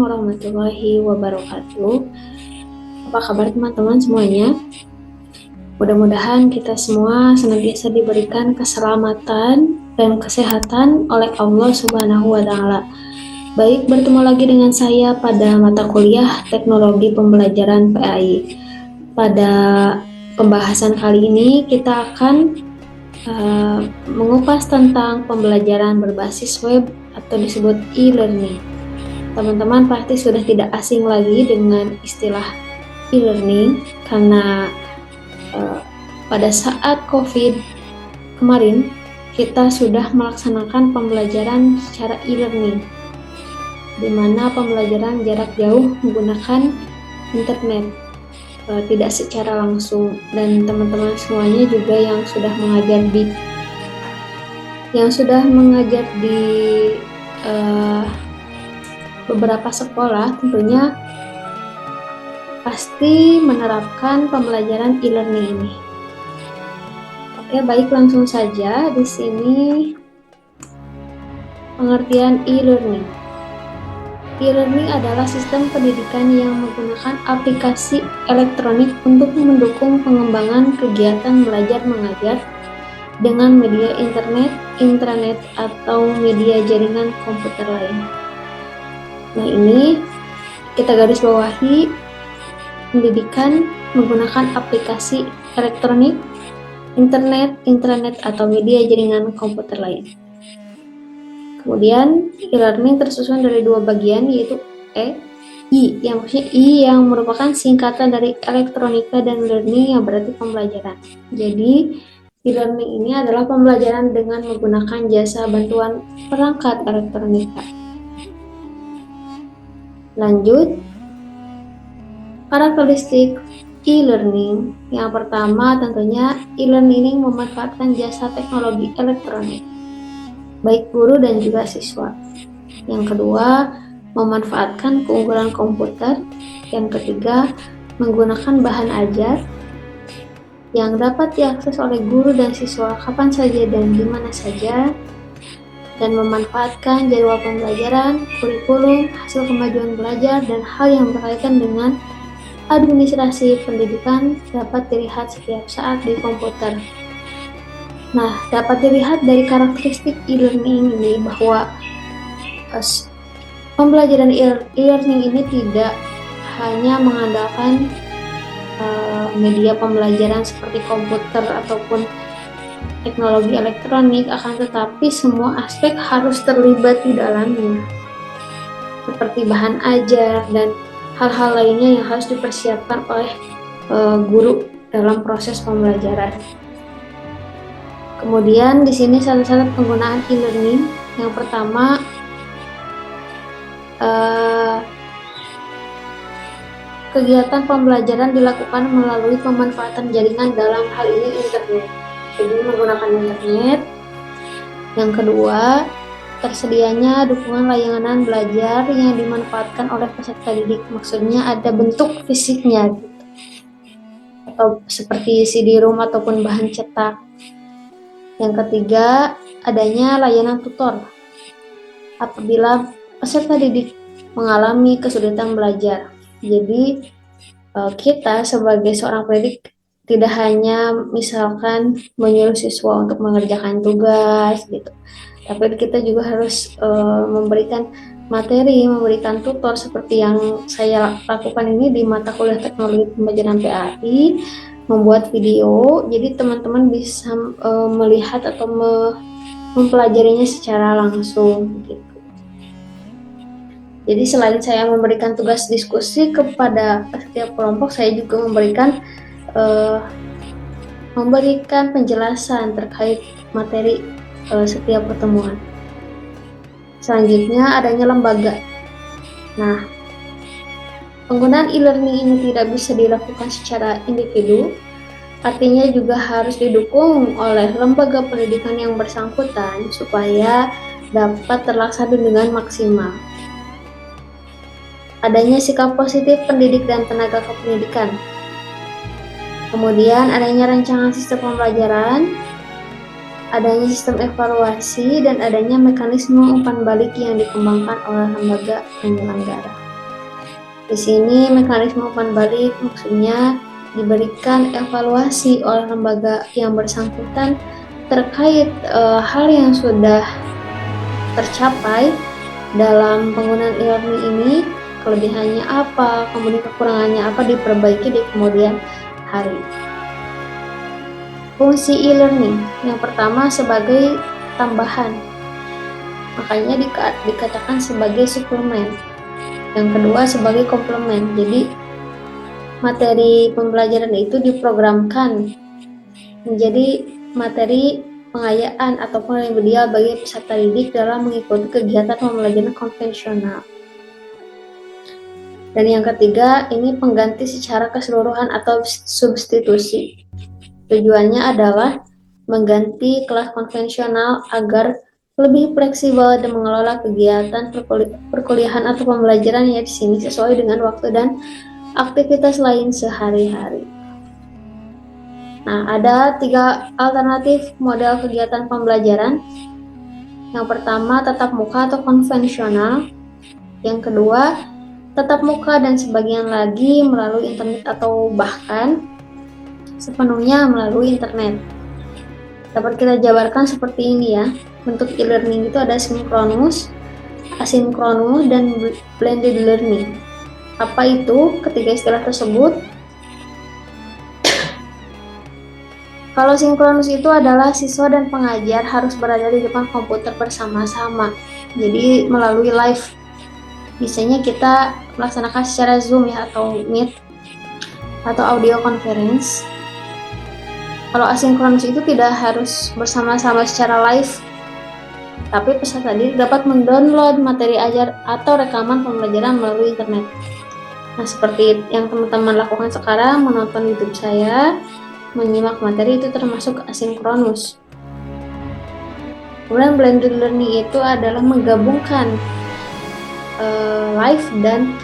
warahmatullahi wabarakatuh. Apa kabar teman-teman semuanya? Mudah-mudahan kita semua senantiasa diberikan keselamatan dan kesehatan oleh Allah Subhanahu wa Ta'ala. Baik, bertemu lagi dengan saya pada mata kuliah Teknologi Pembelajaran PAI. Pada pembahasan kali ini kita akan mengupas tentang pembelajaran berbasis web atau disebut e-learning. Teman-teman pasti sudah tidak asing lagi dengan istilah e-learning karena pada saat COVID kemarin kita sudah melaksanakan pembelajaran secara e-learning, di mana pembelajaran jarak jauh menggunakan internet, tidak secara langsung. Dan teman-teman semuanya juga yang sudah mengajar di beberapa sekolah tentunya pasti menerapkan pembelajaran e-learning ini. Oke, baik, langsung saja di sini pengertian e-learning. E-learning adalah sistem pendidikan yang menggunakan aplikasi elektronik untuk mendukung pengembangan kegiatan belajar mengajar dengan media internet, intranet, atau media jaringan komputer lain. Nah, ini kita garis bawahi pendidikan menggunakan aplikasi elektronik, internet, intranet, atau media jaringan komputer lain. Kemudian e-learning tersusun dari dua bagian, yaitu I yang merupakan singkatan dari elektronika, dan learning yang berarti pembelajaran. Jadi e-learning ini adalah pembelajaran dengan menggunakan jasa bantuan perangkat elektronika. Lanjut, karakteristik e-learning. Yang pertama tentunya e-learning memanfaatkan jasa teknologi elektronik, baik guru dan juga siswa. Yang kedua, memanfaatkan keunggulan komputer. Yang ketiga, menggunakan bahan ajar yang dapat diakses oleh guru dan siswa kapan saja dan di mana saja, dan memanfaatkan jadwal pembelajaran, kurikulum, hasil kemajuan belajar, dan hal yang berkaitan dengan administrasi pendidikan dapat dilihat setiap saat di komputer. Nah, dapat dilihat dari karakteristik e-learning ini bahwa pembelajaran e-learning ini tidak hanya mengandalkan media pembelajaran seperti komputer ataupun teknologi elektronik, akan tetapi semua aspek harus terlibat di dalamnya, seperti bahan ajar dan hal-hal lainnya yang harus dipersiapkan oleh guru dalam proses pembelajaran. Kemudian di sini syarat-syarat penggunaan e-learning. Yang pertama, kegiatan pembelajaran dilakukan melalui pemanfaatan jaringan, dalam hal ini internet. Jadi menggunakan internet. Yang kedua, tersedianya dukungan layanan belajar yang dimanfaatkan oleh peserta didik. Maksudnya ada bentuk fisiknya gitu, atau seperti CD-ROM ataupun bahan cetak. Yang ketiga, adanya layanan tutor apabila peserta didik mengalami kesulitan belajar. Jadi kita sebagai seorang pendidik tidak hanya misalkan menyuruh siswa untuk mengerjakan tugas gitu, tapi kita juga harus memberikan materi, memberikan tutor seperti yang saya lakukan ini di mata kuliah Teknologi Pembelajaran PAI, membuat video, jadi teman-teman bisa melihat atau mempelajarinya secara langsung gitu. Jadi selain saya memberikan tugas diskusi kepada setiap kelompok, saya juga memberikan penjelasan terkait materi setiap pertemuan. Selanjutnya adanya lembaga. Nah, penggunaan e-learning ini tidak bisa dilakukan secara individu, artinya juga harus didukung oleh lembaga pendidikan yang bersangkutan supaya dapat terlaksana dengan maksimal. Adanya sikap positif pendidik dan tenaga kependidikan. Kemudian adanya rancangan sistem pembelajaran, adanya sistem evaluasi, dan adanya mekanisme umpan balik yang dikembangkan oleh lembaga penyelenggara. Di sini mekanisme umpan balik maksudnya diberikan evaluasi oleh lembaga yang bersangkutan terkait hal yang sudah tercapai dalam penggunaan e-learning ini, kelebihannya apa, kemudian kekurangannya apa, diperbaiki di kemudian hari. Fungsi e-learning yang pertama sebagai tambahan, makanya dikatakan sebagai suplemen. Yang kedua sebagai komplement, jadi materi pembelajaran itu diprogramkan menjadi materi pengayaan ataupun yang ideal bagi peserta didik dalam mengikuti kegiatan pembelajaran konvensional. Dan yang ketiga, ini pengganti secara keseluruhan atau substitusi. Tujuannya adalah mengganti kelas konvensional agar lebih fleksibel dan mengelola kegiatan perkuliahan atau pembelajaran yang di sini sesuai dengan waktu dan aktivitas lain sehari-hari. Nah, ada 3 alternatif model kegiatan pembelajaran. Yang pertama, tatap muka atau konvensional. Yang kedua, tatap muka dan sebagian lagi melalui internet atau bahkan sepenuhnya melalui internet. Dapat kita jabarkan seperti ini ya. Bentuk e-learning itu ada sinkronus, asinkronus, dan blended learning. Apa itu ketiga istilah tersebut? Kalau sinkronus itu adalah siswa dan pengajar harus berada di depan komputer bersama-sama. Jadi melalui live. Biasanya kita melaksanakan secara Zoom ya atau Meet atau audio conference. Kalau asinkronus itu tidak harus bersama-sama secara live, tapi peserta didik dapat mendownload materi ajar atau rekaman pembelajaran melalui internet. Nah, seperti yang teman-teman lakukan sekarang, menonton YouTube saya, menyimak materi, itu termasuk asinkronus. Kemudian blended learning itu adalah menggabungkan live dan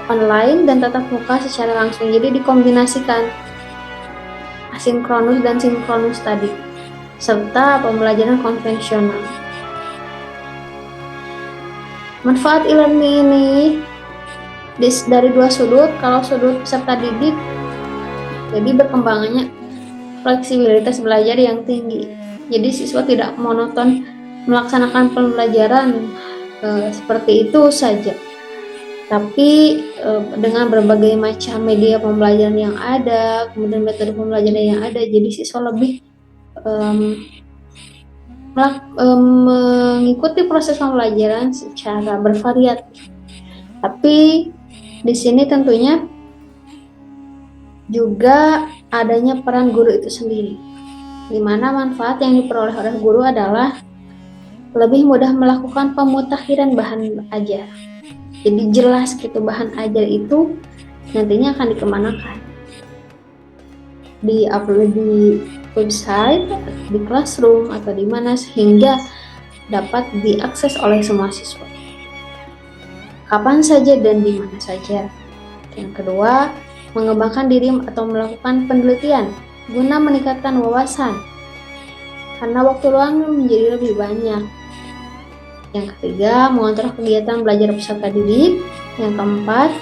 online dan tatap muka secara langsung, jadi dikombinasikan asinkronus dan sinkronus tadi, serta pembelajaran konvensional. Manfaat e-learning ini dari 2 sudut. Kalau sudut peserta didik, jadi berkembangannya fleksibilitas belajar yang tinggi. Jadi siswa tidak monoton melaksanakan pembelajaran seperti itu saja. Tapi dengan berbagai macam media pembelajaran yang ada, kemudian metode pembelajaran yang ada, jadi siswa lebih mengikuti proses pembelajaran secara bervariatif. Tapi di sini tentunya juga adanya peran guru itu sendiri, di mana manfaat yang diperoleh oleh guru adalah lebih mudah melakukan pemutakhiran bahan ajar. Jadi jelas gitu bahan ajar itu nantinya akan dikemanakan, di-upload di website, di classroom atau di mana, sehingga dapat diakses oleh semua siswa kapan saja dan di mana saja. Yang kedua, mengembangkan diri atau melakukan penelitian guna meningkatkan wawasan karena waktu luang menjadi lebih banyak. Yang ketiga, mengontrol kegiatan belajar peserta didik. Yang keempat,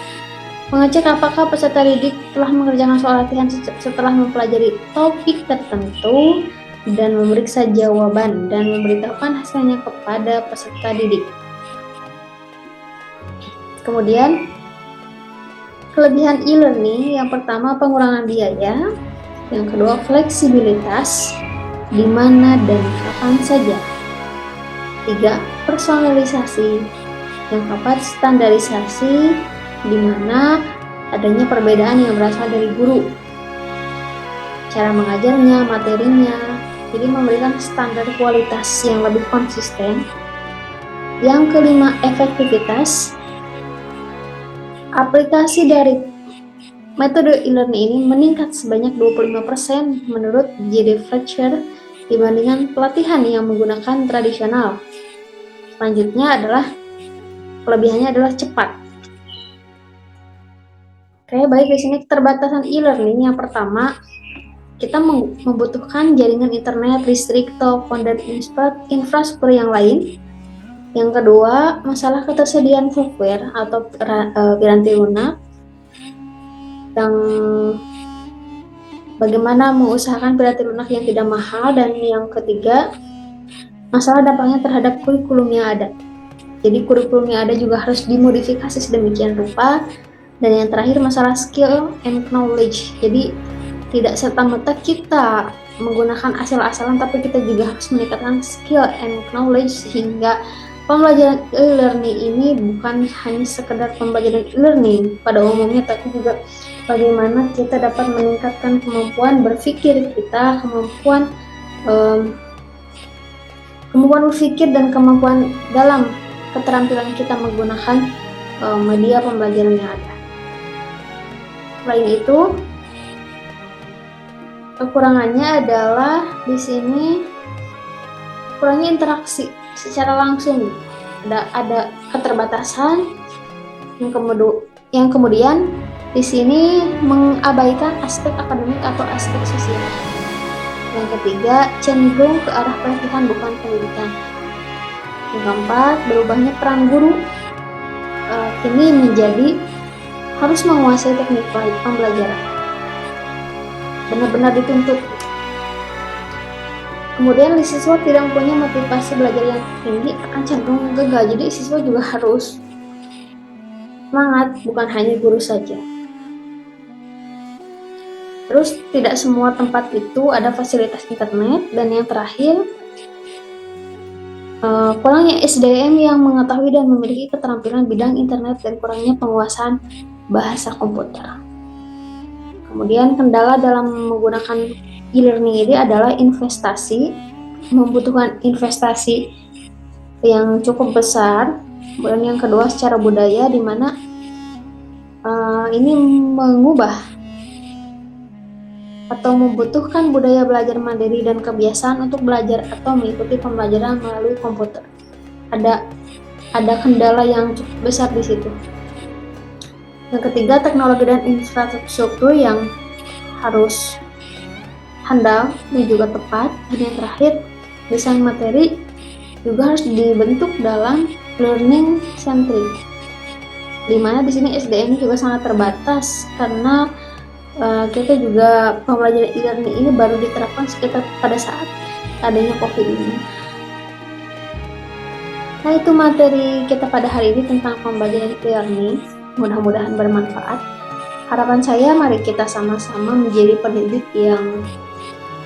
mengecek apakah peserta didik telah mengerjakan soal latihan setelah mempelajari topik tertentu dan memeriksa jawaban dan memberitahukan hasilnya kepada peserta didik. Kemudian, kelebihan e-learning yang pertama pengurangan biaya, yang kedua fleksibilitas di mana dan kapan saja. 3. Personalisasi. Yang keempat, standarisasi, di mana adanya perbedaan yang berasal dari guru, cara mengajarnya, materinya, jadi memberikan standar kualitas yang lebih konsisten. Yang kelima, efektivitas. Aplikasi dari metode e-learning ini meningkat sebanyak 25% menurut J.D. Fletcher dibandingkan pelatihan yang menggunakan tradisional. Selanjutnya adalah kelebihannya adalah cepat. Oke, baik, di sini keterbatasan e-learning yang pertama, kita membutuhkan jaringan internet, listrik, telepon, dan infrastruktur yang lain Yang kedua, masalah ketersediaan software atau piranti lunak, yang bagaimana mengusahakan piranti lunak yang tidak mahal. Dan yang ketiga, masalah dampaknya terhadap kurikulum yang ada. Jadi kurikulum yang ada juga harus dimodifikasi sedemikian rupa. Dan yang terakhir, masalah skill and knowledge. Jadi tidak serta-merta kita menggunakan asal-asalan, tapi kita juga harus meningkatkan skill and knowledge sehingga pembelajaran e-learning ini bukan hanya sekedar pembelajaran e-learning pada umumnya, tapi juga bagaimana kita dapat meningkatkan kemampuan berpikir kita, kemampuan berpikir dan kemampuan dalam keterampilan kita menggunakan media pembelajaran yang ada. Selain itu, kekurangannya adalah di sini kurangnya interaksi secara langsung. Ada keterbatasan yang kemudian di sini mengabaikan aspek akademik atau aspek sosial. Yang ketiga, cenderung ke arah pelatihan bukan pendidikan. Yang keempat, berubahnya peran guru kini menjadi harus menguasai teknik pembelajaran, benar-benar dituntut. Kemudian siswa tidak mempunyai motivasi belajar yang tinggi akan cenderung gagal. Jadi siswa juga harus semangat, bukan hanya guru saja. Terus tidak semua tempat itu ada fasilitas internet. Dan yang terakhir, kurangnya SDM yang mengetahui dan memiliki keterampilan bidang internet dan kurangnya penguasaan bahasa komputer. Kemudian kendala dalam menggunakan e-learning ini adalah investasi, membutuhkan investasi yang cukup besar. Kemudian yang kedua, secara budaya, di mana ini mengubah atau membutuhkan budaya belajar mandiri dan kebiasaan untuk belajar atau mengikuti pembelajaran melalui komputer. Ada kendala yang cukup besar di situ. Yang ketiga, teknologi dan infrastruktur yang harus handal dan juga tepat. Dan yang terakhir, desain materi juga harus dibentuk dalam learning centric, di mana di sini SDM juga sangat terbatas karena kita juga pembelajaran e-learning ini baru diterapkan sekitar pada saat adanya COVID ini. Nah, itu materi kita pada hari ini tentang pembelajaran e-learning. Mudah-mudahan bermanfaat. Harapan saya, mari kita sama-sama menjadi pendidik yang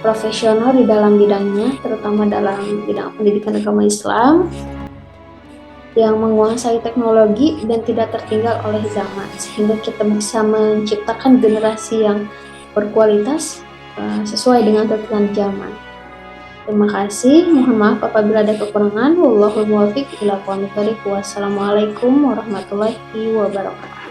profesional di dalam bidangnya, terutama dalam bidang pendidikan agama Islam, yang menguasai teknologi dan tidak tertinggal oleh zaman, sehingga kita bisa menciptakan generasi yang berkualitas sesuai dengan tuntutan zaman. Terima kasih. Mohon maaf apabila ada kekurangan. Wallahul muwaffiq ila aqwamit thoriq. Wassalamualaikum warahmatullahi wabarakatuh.